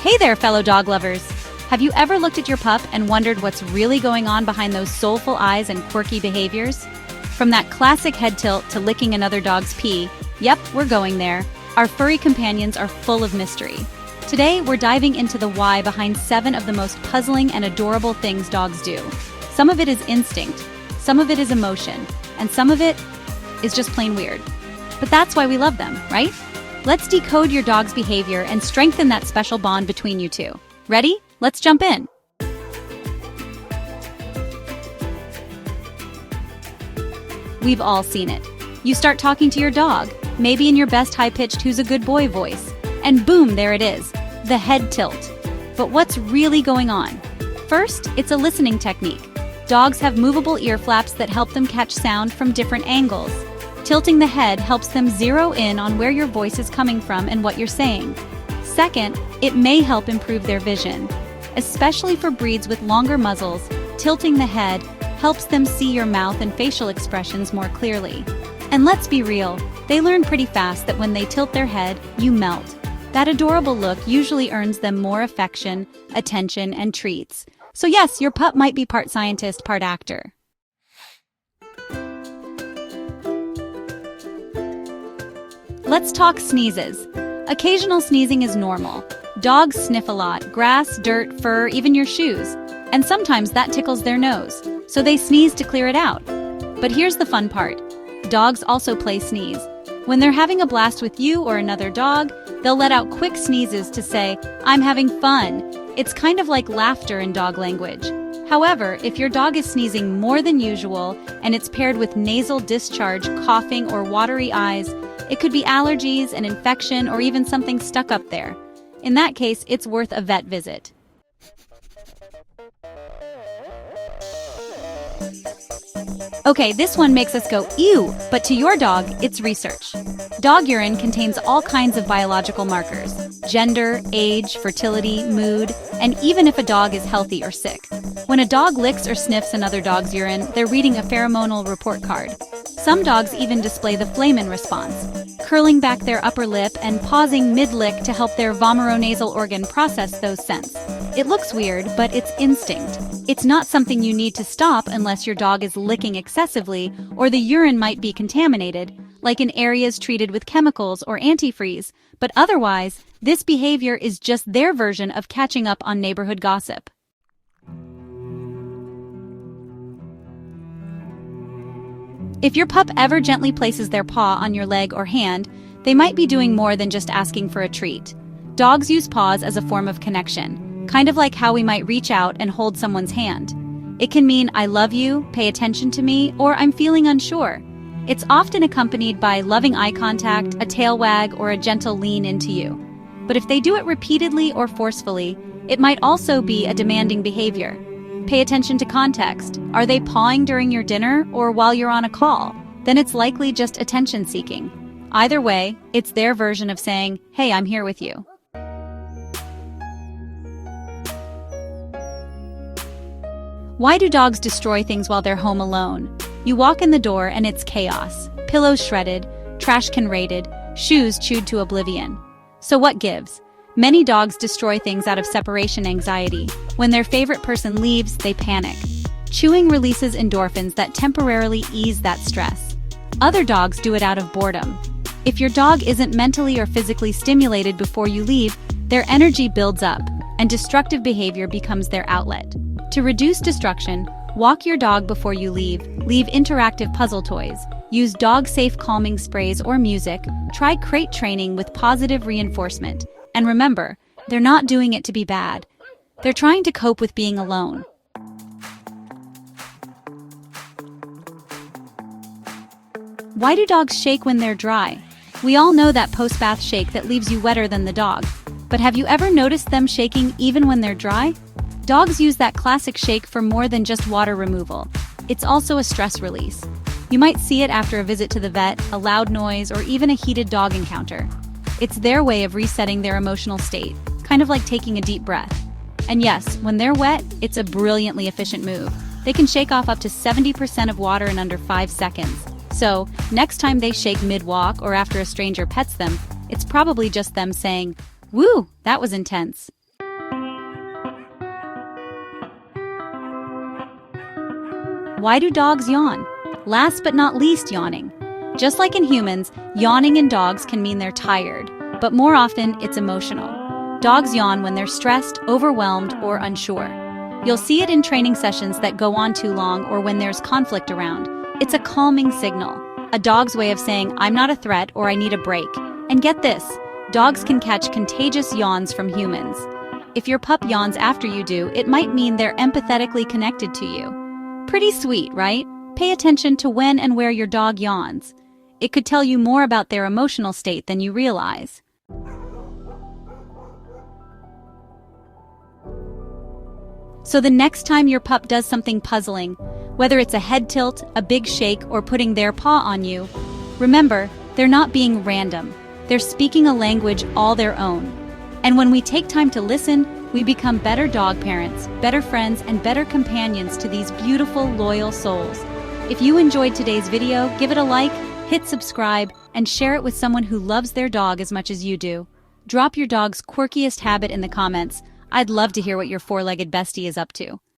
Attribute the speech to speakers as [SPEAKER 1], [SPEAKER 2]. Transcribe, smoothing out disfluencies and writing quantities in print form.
[SPEAKER 1] Hey there, fellow dog lovers! Have you ever looked at your pup and wondered what's really going on behind those soulful eyes and quirky behaviors? From that classic head tilt to licking another dog's pee, yep, we're going there. Our furry companions are full of mystery. Today, we're diving into the why behind 7 of the most puzzling and adorable things dogs do. Some of it is instinct, some of it is emotion, and some of it is just plain weird. But that's why we love them, right? Let's decode your dog's behavior and strengthen that special bond between you two. Ready? Let's jump in. We've all seen it. You start talking to your dog, maybe in your best high-pitched "who's a good boy" voice, and boom, there it is, the head tilt. But what's really going on? First, it's a listening technique. Dogs have movable ear flaps that help them catch sound from different angles. Tilting the head helps them zero in on where your voice is coming from and what you're saying. Second, it may help improve their vision. Especially for breeds with longer muzzles, tilting the head helps them see your mouth and facial expressions more clearly. And let's be real, they learn pretty fast that when they tilt their head, you melt. That adorable look usually earns them more affection, attention, and treats. So yes, your pup might be part scientist, part actor. Let's talk sneezes. Occasional sneezing is normal. Dogs sniff a lot, grass, dirt, fur, even your shoes. And sometimes that tickles their nose, so they sneeze to clear it out. But here's the fun part. Dogs also play sneeze. When they're having a blast with you or another dog, they'll let out quick sneezes to say, "I'm having fun." It's kind of like laughter in dog language. However, if your dog is sneezing more than usual and it's paired with nasal discharge, coughing, or watery eyes, it could be allergies, an infection, or even something stuck up there. In that case, it's worth a vet visit. Okay, this one makes us go, ew, but to your dog, it's research. Dog urine contains all kinds of biological markers: gender, age, fertility, mood, and even if a dog is healthy or sick. When a dog licks or sniffs another dog's urine, they're reading a pheromonal report card. Some dogs even display the flamen response, curling back their upper lip and pausing mid-lick to help their vomeronasal organ process those scents. It looks weird, but it's instinct. It's not something you need to stop unless your dog is licking excessively or the urine might be contaminated, like in areas treated with chemicals or antifreeze. But otherwise, this behavior is just their version of catching up on neighborhood gossip. If your pup ever gently places their paw on your leg or hand, they might be doing more than just asking for a treat. Dogs use paws as a form of connection, kind of like how we might reach out and hold someone's hand. It can mean "I love you," "pay attention to me," or "I'm feeling unsure." It's often accompanied by loving eye contact, a tail wag, or a gentle lean into you. But if they do it repeatedly or forcefully, it might also be a demanding behavior. Pay attention to context. Are they pawing during your dinner or while you're on a call? Then it's likely just attention seeking. Either way, it's their version of saying, "Hey, I'm here with you." Why do dogs destroy things while they're home alone? You walk in the door and it's chaos. Pillows shredded, trash can raided, shoes chewed to oblivion. So what gives? Many dogs destroy things out of separation anxiety. When their favorite person leaves, they panic. Chewing releases endorphins that temporarily ease that stress. Other dogs do it out of boredom. If your dog isn't mentally or physically stimulated before you leave, their energy builds up, and destructive behavior becomes their outlet. To reduce destruction, walk your dog before you leave interactive puzzle toys, use dog-safe calming sprays or music, try crate training with positive reinforcement. And remember, they're not doing it to be bad. They're trying to cope with being alone. Why do dogs shake when they're dry? We all know that post-bath shake that leaves you wetter than the dog. But have you ever noticed them shaking even when they're dry? Dogs use that classic shake for more than just water removal. It's also a stress release. You might see it after a visit to the vet, a loud noise, or even a heated dog encounter. It's their way of resetting their emotional state, kind of like taking a deep breath. And yes, when they're wet, it's a brilliantly efficient move. They can shake off up to 70% of water in under 5 seconds. So, next time they shake mid-walk or after a stranger pets them, it's probably just them saying, "Woo, that was intense." Why do dogs yawn? Last but not least, yawning. Just like in humans, yawning in dogs can mean they're tired, but more often it's emotional. Dogs yawn when they're stressed, overwhelmed, or unsure. You'll see it in training sessions that go on too long or when there's conflict around. It's a calming signal, a dog's way of saying, I'm not a threat or I need a break. And get this, dogs can catch contagious yawns from humans. If your pup yawns after you do, it might mean they're empathetically connected to you. Pretty sweet, right? Pay attention to when and where your dog yawns. It could tell you more about their emotional state than you realize. So the next time your pup does something puzzling, whether it's a head tilt, a big shake, or putting their paw on you, remember, they're not being random. They're speaking a language all their own. And when we take time to listen, we become better dog parents, better friends, and better companions to these beautiful, loyal souls. If you enjoyed today's video, give it a like, hit subscribe, and share it with someone who loves their dog as much as you do. Drop your dog's quirkiest habit in the comments. I'd love to hear what your four-legged bestie is up to.